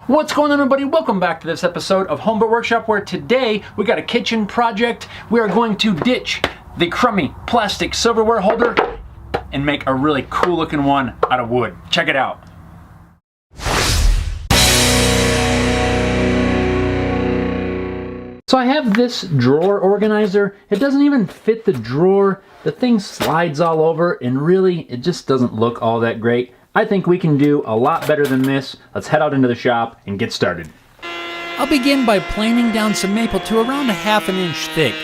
What's going on, everybody? Welcome back to this episode of Homebrew Workshop, where today we got a kitchen project. We are going to ditch the crummy plastic silverware holder and make a really cool looking one out of wood. Check it out. So I have this drawer organizer. It doesn't even fit the drawer. The thing slides all over and really it just doesn't look all that great. I think we can do a lot better than this. Let's head out into the shop and get started. I'll begin by planing down some maple to around 1/2 inch thick.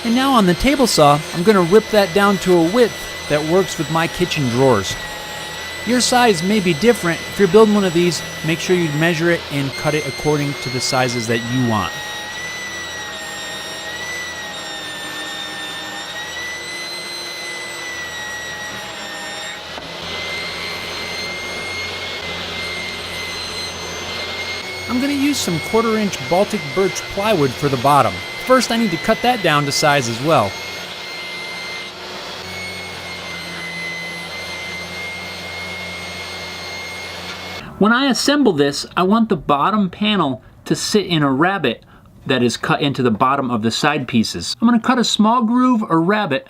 And now on the table saw, I'm going to rip that down to a width that works with my kitchen drawers. Your size may be different. If you're building one of these, make sure you measure it and cut it according to the sizes that you want. I'm going to use some 1/4 inch baltic birch plywood for the bottom. First, I need to cut that down to size as well. When I assemble this, I want the bottom panel to sit in a rabbet that is cut into the bottom of the side pieces. I'm going to cut a small groove or rabbet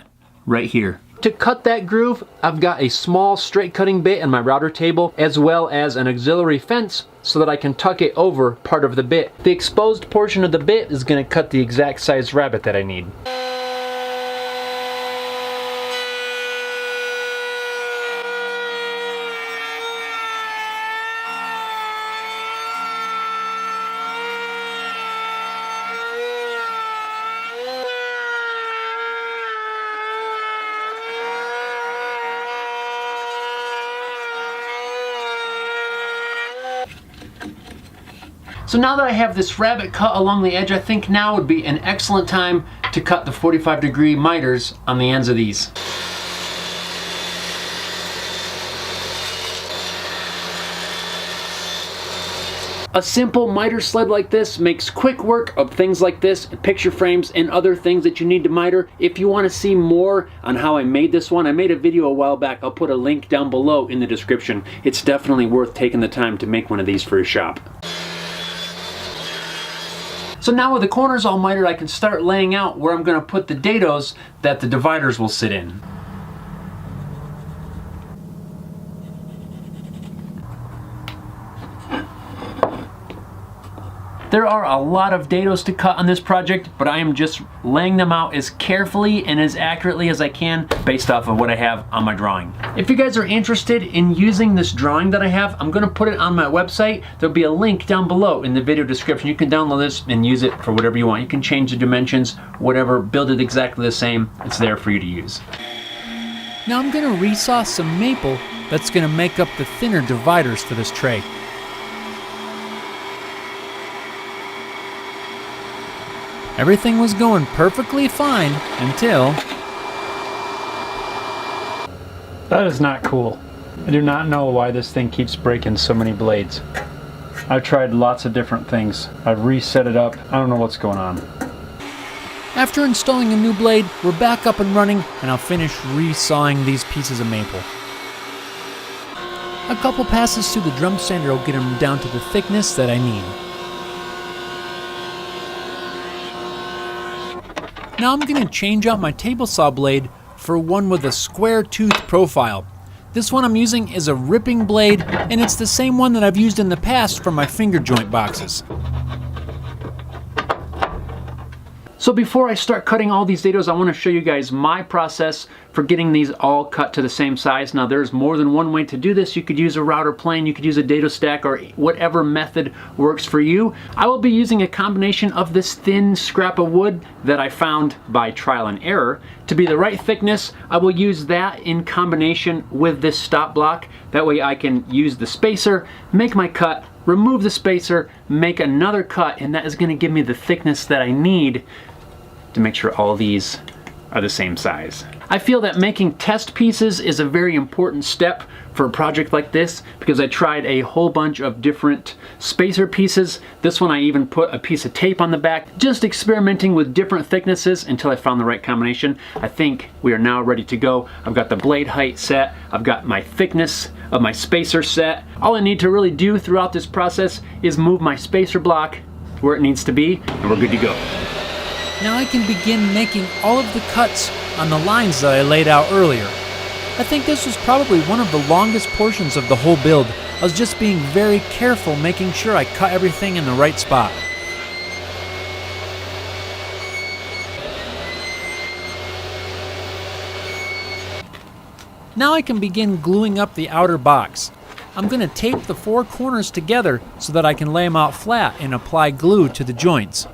right here. To cut that groove, I've got a small straight cutting bit in my router table, as well as an auxiliary fence so that I can tuck it over part of the bit. The exposed portion of the bit is going to cut the exact size rabbet that I need. So now that I have this rabbet cut along the edge, I think now would be an excellent time to cut the 45-degree miters on the ends of these. A simple mitre sled like this makes quick work of things like this, picture frames and other things that you need to miter. If you want to see more on how I made this one, I made a video a while back. I'll put a link down below in the description. It's definitely worth taking the time to make one of these for your shop. So now with the corners all mitered, I can start laying out where I'm going to put the dados that the dividers will sit in. There are a lot of dados to cut on this project, but I am just laying them out as carefully and as accurately as I can based off of what I have on my drawing. If you guys are interested in using this drawing that I have, I'm going to put it on my website. There'll be a link down below in the video description. You can download this and use it for whatever you want. You can change the dimensions, whatever, build it exactly the same. It's there for you to use. Now I'm going to resaw some maple that's going to make up the thinner dividers for this tray. Everything was going perfectly fine until... That is not cool. I do not know why this thing keeps breaking so many blades. I've tried lots of different things. I've reset it up. I don't know what's going on. After installing a new blade, we're back up and running, and I'll finish resawing these pieces of maple. A couple passes through the drum sander will get them down to the thickness that I need. Now I'm going to change out my table saw blade for one with a square tooth profile. This one I'm using is a ripping blade, and it's the same one that I've used in the past for my finger joint boxes. So before I start cutting all these dados, I want to show you guys my process for getting these all cut to the same size. Now there's more than one way to do this. You could use a router plane, you could use a dado stack, or whatever method works for you. I will be using a combination of this thin scrap of wood that I found by trial and error to be the right thickness. I will use that in combination with this stop block. That way I can use the spacer, make my cut, remove the spacer, make another cut, and that is going to give me the thickness that I need to make sure all these are the same size. I feel that making test pieces is a very important step for a project like this, because I tried a whole bunch of different spacer pieces. This one I even put a piece of tape on the back, just experimenting with different thicknesses until I found the right combination. I think we are now ready to go. I've got the blade height set, I've got my thickness of my spacer set. All I need to really do throughout this process is move my spacer block where it needs to be, and we're good to go. Now I can begin making all of the cuts on the lines that I laid out earlier. I think this was probably one of the longest portions of the whole build. I was just being very careful, making sure I cut everything in the right spot. Now I can begin gluing up the outer box. I'm going to tape the 4 corners together so that I can lay them out flat and apply glue to the joints.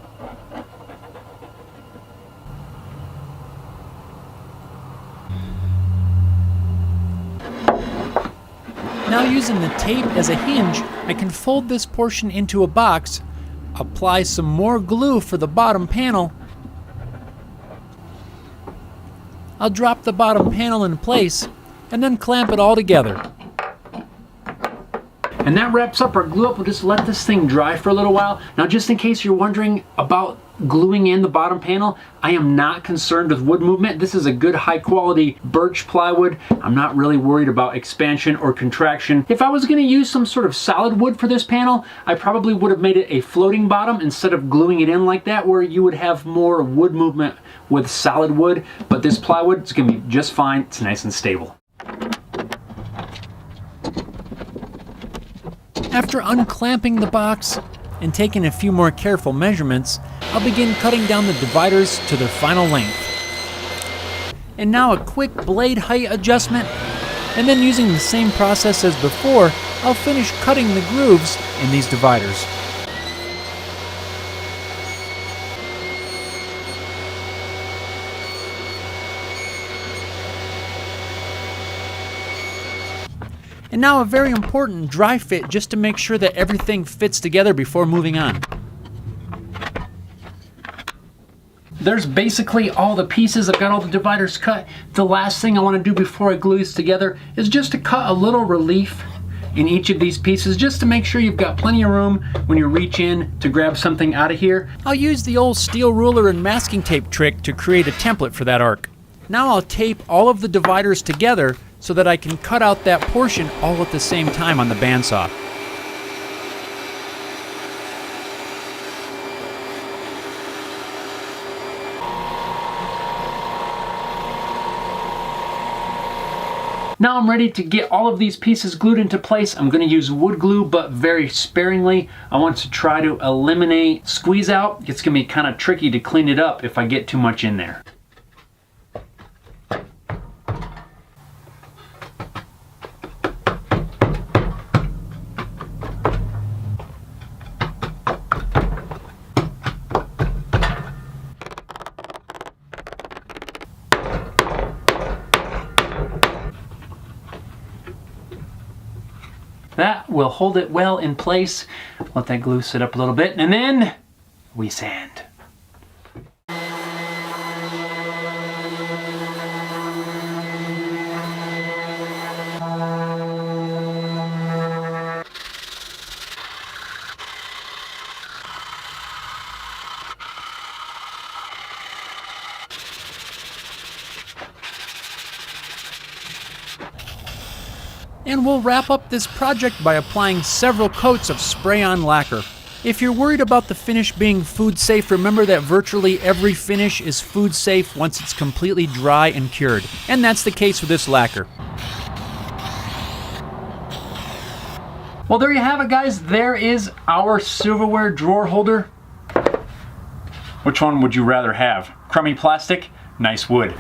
Now using the tape as a hinge, I can fold this portion into a box, apply some more glue for the bottom panel. I'll drop the bottom panel in place and then clamp it all together. And that wraps up our glue up. We'll just let this thing dry for a little while. Now, just in case you're wondering about gluing in the bottom panel, I am not concerned with wood movement. This is a good high quality birch plywood. I'm not really worried about expansion or contraction. If I was going to use some sort of solid wood for this panel, I probably would have made it a floating bottom instead of gluing it in like that, where you would have more wood movement with solid wood. But this plywood is going to be just fine. It's nice and stable. After unclamping the box and taking a few more careful measurements, I'll begin cutting down the dividers to their final length. And now a quick blade height adjustment, and then using the same process as before, I'll finish cutting the grooves in these dividers. And now a very important dry fit, just to make sure that everything fits together before moving on. There's basically all the pieces. I've got all the dividers cut. The last thing I want to do before I glue these together is just to cut a little relief in each of these pieces, just to make sure you've got plenty of room when you reach in to grab something out of here. I'll use the old steel ruler and masking tape trick to create a template for that arc. Now I'll tape all of the dividers together so that I can cut out that portion all at the same time on the bandsaw. Now I'm ready to get all of these pieces glued into place. I'm going to use wood glue, but very sparingly. I want to try to eliminate squeeze out. It's going to be kind of tricky to clean it up if I get too much in there. That will hold it well in place. Let that glue sit up a little bit, and then we sand. And we'll wrap up this project by applying several coats of spray-on lacquer. If you're worried about the finish being food safe, remember that virtually every finish is food safe once it's completely dry and cured. And that's the case with this lacquer. Well, there you have it, guys. There is our silverware drawer holder. Which one would you rather have? Crummy plastic, nice wood.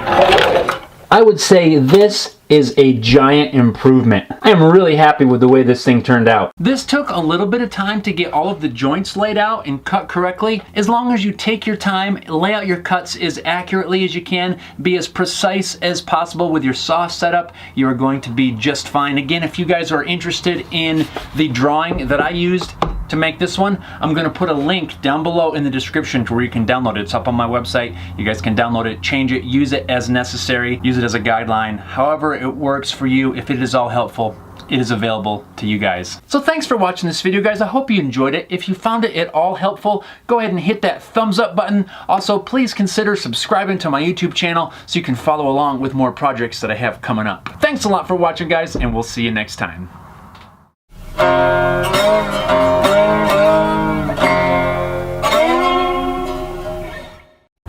I would say this is a giant improvement. I am really happy with the way this thing turned out. This took a little bit of time to get all of the joints laid out and cut correctly. As long as you take your time, lay out your cuts as accurately as you can, be as precise as possible with your saw setup, you are going to be just fine. Again, if you guys are interested in the drawing that I used, to make this one. I'm gonna put a link down below in the description to where you can download it. It's up on my website. You guys can download it, change it, use it as necessary, use it as a guideline. However it works for you, if it is all helpful, it is available to you guys. So thanks for watching this video, guys. I hope you enjoyed it. If you found it at all helpful, go ahead and hit that thumbs up button. Also, please consider subscribing to my YouTube channel so you can follow along with more projects that I have coming up. Thanks a lot for watching, guys, and we'll see you next time.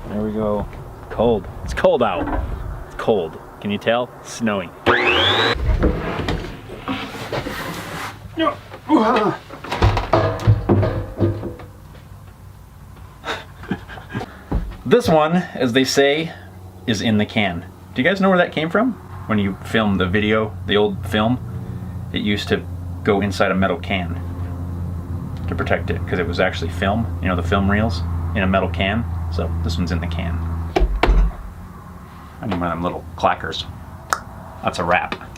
There we go. Cold. It's cold out. It's cold. Can you tell? It's snowing. This one, as they say, is in the can. Do you guys know where that came from? When you filmed the video, the old film, it used to go inside a metal can to protect it because it was actually film, you know, the film reels in a metal can. So this one's in the can. I need one of them little clackers. That's a wrap.